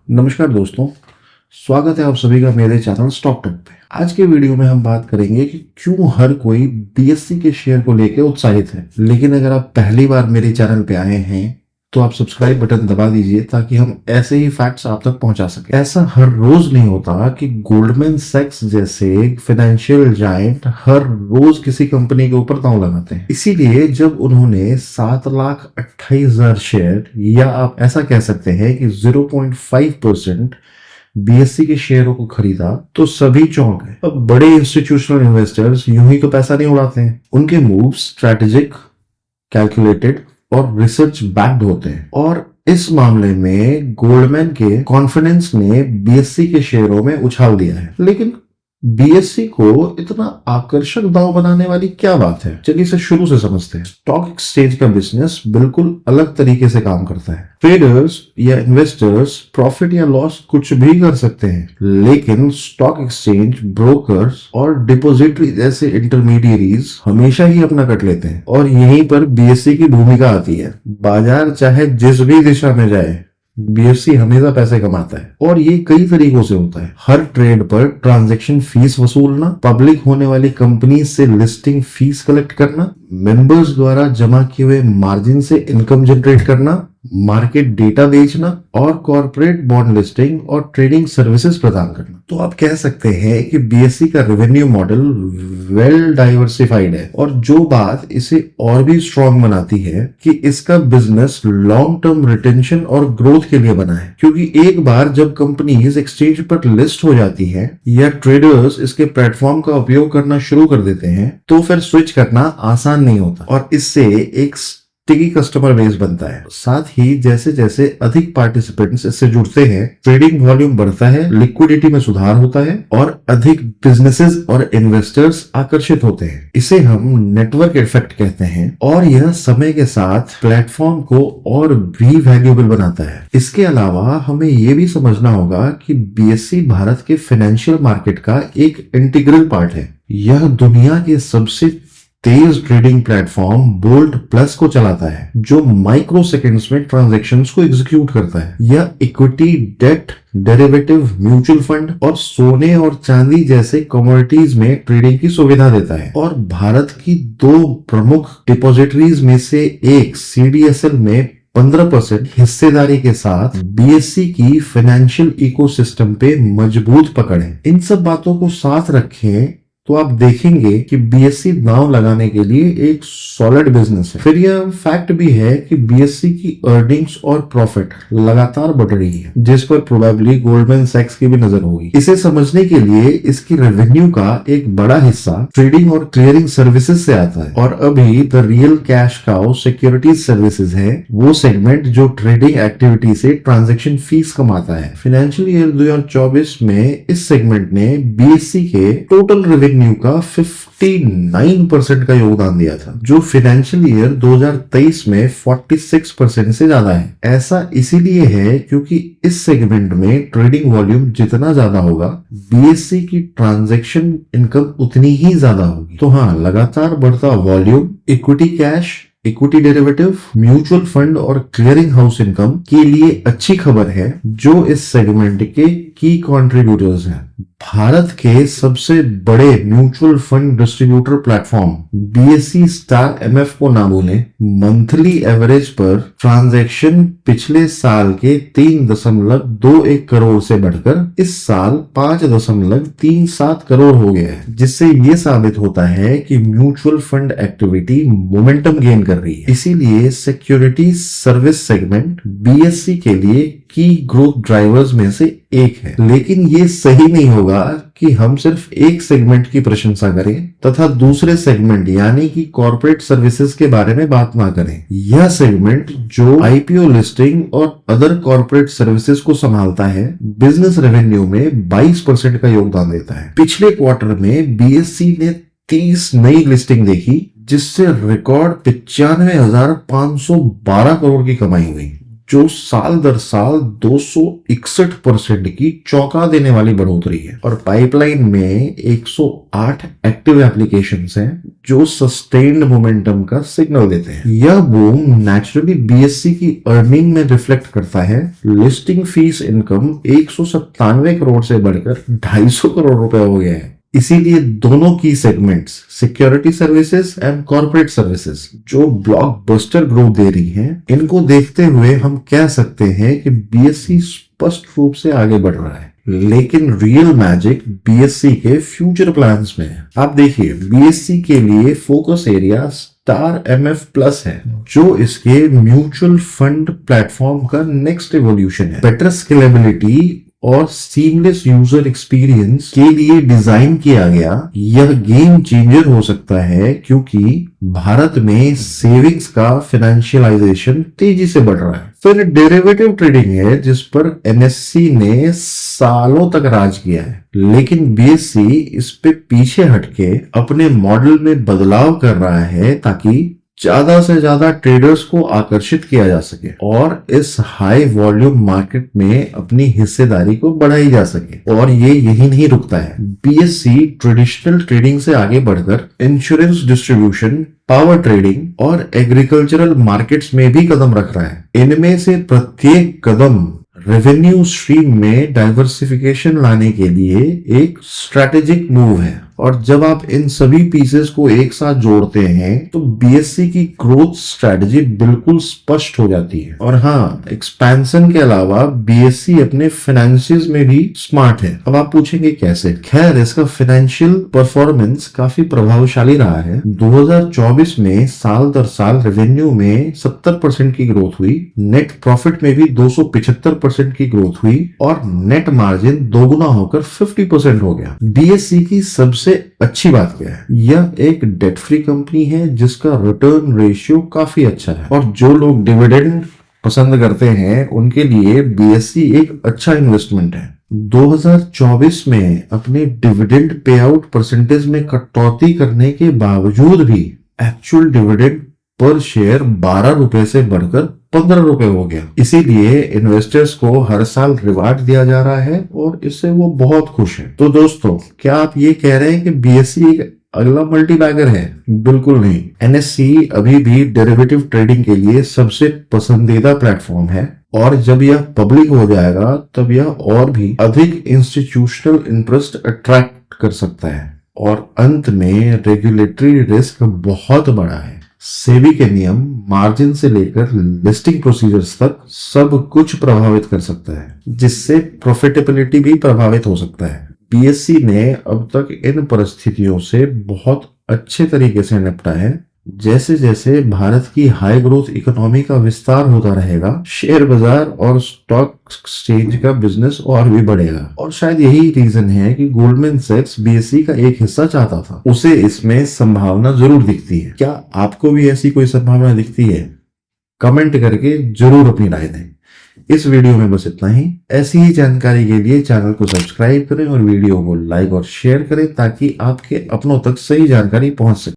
नमस्कार दोस्तों, स्वागत है आप सभी का मेरे चैनल स्टॉक टेक पे। आज के वीडियो में हम बात करेंगे कि क्यों हर कोई बीएससी के शेयर को लेकर उत्साहित है। लेकिन अगर आप पहली बार मेरे चैनल पे आए हैं तो आप सब्सक्राइब बटन दबा दीजिए ताकि हम ऐसे ही फैक्ट्स आप तक पहुंचा सके। ऐसा हर रोज नहीं होता कि गोल्डमैन सैक्स जैसे फाइनेंशियल जायंट हर रोज किसी कंपनी के ऊपर दांव लगाते हैं। इसीलिए जब उन्होंने 7,28,000 शेयर, या आप ऐसा कह सकते हैं कि 0.5% बीएससी के शेयरों को खरीदा तो सभी चौंक गए। अब बड़े इंस्टीट्यूशनल इन्वेस्टर्स यूं ही तो पैसा नहीं उड़ाते हैं। उनके मूव स्ट्रैटेजिक, कैलकुलेटेड और रिसर्च बैक्ड होते हैं। और इस मामले में गोल्डमैन के कॉन्फिडेंस ने बीएससी के शेयरों में उछाल दिया है। लेकिन बीएससी को इतना आकर्षक दांव बनाने वाली क्या बात है? चलिए इसे शुरू से समझते हैं। स्टॉक एक्सचेंज का बिजनेस बिल्कुल अलग तरीके से काम करता है। ट्रेडर्स या इन्वेस्टर्स प्रॉफिट या लॉस कुछ भी कर सकते हैं, लेकिन स्टॉक एक्सचेंज ब्रोकर्स और डिपॉजिटरी जैसे इंटरमीडियरीज हमेशा ही अपना कट लेते हैं। और यहीं पर बीएससी की भूमिका आती है। बाजार चाहे जिस भी दिशा में जाए, बीएससी हमेशा पैसे कमाता है। और ये कई तरीकों से होता है। हर ट्रेड पर ट्रांजैक्शन फीस वसूलना, पब्लिक होने वाली कंपनी से लिस्टिंग फीस कलेक्ट करना, मेंबर्स द्वारा जमा किए हुए मार्जिन से इनकम जनरेट करना, मार्केट डेटा बेचना और कॉर्पोरेट बॉन्ड लिस्टिंग और ट्रेडिंग सर्विसेज प्रदान करना। तो आप कह सकते हैं कि बीएससी का रेवेन्यू मॉडल वेल डाइवर्सिफाइड है। और जो बात इसे और भी स्ट्रॉन्ग बनाती है कि इसका बिजनेस लॉन्ग टर्म रिटेंशन और ग्रोथ के लिए बना है। क्योंकि एक बार जब कंपनीज एक्सचेंज पर लिस्ट हो जाती है या ट्रेडर्स इसके प्लेटफॉर्म का उपयोग करना शुरू कर देते हैं तो फिर स्विच करना आसान नहीं होता। और इससे एक स्टिकी कस्टमर बेस बनता है। साथ ही जैसे जैसे अधिक पार्टिसिपेंट्स इससे जुड़ते हैं, ट्रेडिंग वॉल्यूम बढ़ता है, लिक्विडिटी में सुधार होता है और अधिक बिजनेसेस और इन्वेस्टर्स आकर्षित होते हैं। इसे हम नेटवर्क इफेक्ट कहते हैं और यह समय के साथ प्लेटफॉर्म को और भी वैल्यूएबल बनाता है। इसके अलावा हमें यह भी समझना होगा कि बीएससी भारत के फाइनेंशियल मार्केट का एक इंटीग्रल पार्ट है। यह दुनिया के सबसे तेज ट्रेडिंग प्लेटफॉर्म बोल्ट प्लस को चलाता है, जो माइक्रो सेकेंड्स में ट्रांजैक्शंस को एग्जीक्यूट करता है। यह equity, debt, derivative, mutual fund और सोने और चांदी जैसे कमोडिटीज में ट्रेडिंग की सुविधा देता है। और भारत की दो प्रमुख डिपॉजिटरीज में से एक सीडीएसएल में 15% हिस्सेदारी के साथ बीएससी की फाइनेंशियल इकोसिस्टम पे मजबूत पकड़ है। इन सब बातों को साथ रखें तो आप देखेंगे कि बीएससी दांव लगाने के लिए एक सॉलिड बिजनेस है। फिर यह फैक्ट भी है कि बीएससी की अर्निंग्स और प्रॉफिट लगातार बढ़ रही है, जिस पर प्रोबेबली गोल्डमैन सैक्स की भी नजर होगी। इसे समझने के लिए इसकी रेवेन्यू का एक बड़ा हिस्सा ट्रेडिंग और क्लियरिंग सर्विसेज से आता है। और अभी the real cash cow securities services है वो सेगमेंट जो ट्रेडिंग एक्टिविटी से ट्रांजैक्शन फीस कमाता है। फाइनेंशियल ईयर 2024 में इस सेगमेंट ने बीएससी के टोटल रेवेन्यू का 59% का योगदान दिया था, जो फाइनेंशियल ईयर 2023 में 46% से ज्यादा है। ऐसा इसीलिए है क्योंकि इस सेगमेंट में ट्रेडिंग वॉल्यूम जितना ज्यादा होगा, बीएससी की ट्रांजैक्शन इनकम उतनी ही ज्यादा होगी। तो हाँ, लगातार बढ़ता volume, equity cash, equity derivative, mutual fund और क्लियरिंग हाउस इनकम के लिए अच्छी खबर है, जो इस सेगमेंट के की कंट्रीब्यूटर्स हैं। भारत के सबसे बड़े mutual fund distributor platform BSc star MF को ना भूलें। मंथली एवरेज पर ट्रांजैक्शन पिछले साल के 3.21 करोड़ से बढ़कर इस साल 5.37 करोड़ हो गया है, जिससे ये साबित होता है कि mutual fund activity momentum gain कर रही है। इसीलिए सिक्योरिटी सर्विस सेगमेंट बीएससी के लिए की ग्रोथ ड्राइवर्स में से एक है। लेकिन ये सही नहीं होगा कि हम सिर्फ एक सेगमेंट की प्रशंसा करें तथा दूसरे सेगमेंट यानी कि कॉर्पोरेट सर्विसेज के बारे में बात ना करें। यह सेगमेंट जो आईपीओ लिस्टिंग और अदर कॉर्पोरेट सर्विसेज को संभालता है, बिजनेस रेवेन्यू में 22% का योगदान देता है। पिछले क्वार्टर में बीएससी ने 30 नई लिस्टिंग देखी, जिससे रिकॉर्ड 95,512 करोड़ की कमाई हुई, जो साल दर साल 261% की चौंका देने वाली बढ़ोतरी है। और पाइपलाइन में 108 एक्टिव एप्लीकेशंस हैं जो सस्टेन्ड मोमेंटम का सिग्नल देते हैं। यह बूम नेचुरली बीएससी की अर्निंग में रिफ्लेक्ट करता है। लिस्टिंग फीस इनकम 197 करोड़ से बढ़कर 250 करोड़ रुपए हो गया है। इसीलिए दोनों की segments security services and corporate services जो ब्लॉकबस्टर ग्रोथ दे रही हैं, इनको देखते हुए हम कह सकते हैं कि बीएससी स्पष्ट रूप से आगे बढ़ रहा है। लेकिन रियल मैजिक बीएससी के फ्यूचर प्लान्स में है। आप देखिए, बीएससी के लिए focus area star MF plus है, जो इसके म्यूचुअल फंड प्लेटफॉर्म का नेक्स्ट एवोल्यूशन है। बेटर स्केलेबिलिटी और सीमलेस यूजर एक्सपीरियंस के लिए डिजाइन किया गया यह गेम चेंजर हो सकता है, क्योंकि भारत में सेविंग्स का फाइनेंशियलाइजेशन तेजी से बढ़ रहा है। फिर डेरिवेटिव ट्रेडिंग है, जिस पर एनएससी ने सालों तक राज किया है, लेकिन बीएससी इस पे पीछे हटके अपने मॉडल में बदलाव कर रहा है ताकि ज्यादा से ज्यादा ट्रेडर्स को आकर्षित किया जा सके और इस हाई वॉल्यूम मार्केट में अपनी हिस्सेदारी को बढ़ाई जा सके। और ये यही नहीं रुकता है, बीएससी ट्रेडिशनल ट्रेडिंग से आगे बढ़कर इंश्योरेंस डिस्ट्रीब्यूशन, पावर ट्रेडिंग और एग्रीकल्चरल मार्केट्स में भी कदम रख रहा है। इनमें से प्रत्येक कदम रेवेन्यू स्ट्रीम में डाइवर्सिफिकेशन लाने के लिए एक स्ट्रैटेजिक मूव है। और जब आप इन सभी पीसेस को एक साथ जोड़ते हैं तो बीएससी की ग्रोथ स्ट्रैटेजी बिल्कुल स्पष्ट हो जाती है। और हाँ, एक्सपेंशन के अलावा बीएससी अपने फाइनेंसियल्स में भी स्मार्ट है। अब आप पूछेंगे कैसे? खैर, इसका फाइनेंशियल परफॉर्मेंस काफी प्रभावशाली रहा है। 2024 में साल दर साल रेवेन्यू में 70% की ग्रोथ हुई, नेट प्रॉफिट में भी 275% की ग्रोथ हुई और नेट मार्जिन दोगुना होकर 50% हो गया। बीएससी की सबसे अच्छी बात क्या है? यह एक डेट फ्री कंपनी है जिसका रिटर्न रेशियो काफी अच्छा है। और जो लोग डिविडेंड पसंद करते हैं उनके लिए बीएससी एक अच्छा इन्वेस्टमेंट है। 2024 में अपने डिविडेंड पे आउट परसेंटेज में कटौती करने के बावजूद भी एक्चुअल डिविडेंड पर शेयर 12 रुपए से बढ़कर 15 रुपए हो गया। इसीलिए इन्वेस्टर्स को हर साल रिवार्ड दिया जा रहा है और इससे वो बहुत खुश है। तो दोस्तों, क्या आप ये कह रहे हैं कि बीएससी एक अगला मल्टीबैगर है? बिल्कुल नहीं। एनएससी अभी भी डेरिवेटिव ट्रेडिंग के लिए सबसे पसंदीदा प्लेटफॉर्म है और जब यह पब्लिक हो जाएगा तब यह और भी अधिक इंस्टीट्यूशनल इंटरेस्ट अट्रैक्ट कर सकता है। और अंत में रेगुलेटरी रिस्क बहुत बड़ा है। सेबी के नियम मार्जिन से लेकर लिस्टिंग प्रोसीजर्स तक सब कुछ प्रभावित कर सकता है, जिससे प्रॉफिटेबिलिटी भी प्रभावित हो सकता है। बीएससी ने अब तक इन परिस्थितियों से बहुत अच्छे तरीके से निपटा है। जैसे जैसे भारत की हाई ग्रोथ इकोनॉमी का विस्तार होता रहेगा, शेयर बाजार और स्टॉक एक्सचेंज का बिजनेस और भी बढ़ेगा। और शायद यही रीजन है कि गोल्डमैन सैक्स बीएससी का एक हिस्सा चाहता था। उसे इसमें संभावना जरूर दिखती है। क्या आपको भी ऐसी कोई संभावना दिखती है? कमेंट करके जरूर अपनी राय दें। इस वीडियो में बस इतना ही। ऐसी ही जानकारी के लिए चैनल को सब्सक्राइब करें और वीडियो को लाइक और शेयर करें ताकि आपके अपनों तक सही जानकारी पहुंच सके।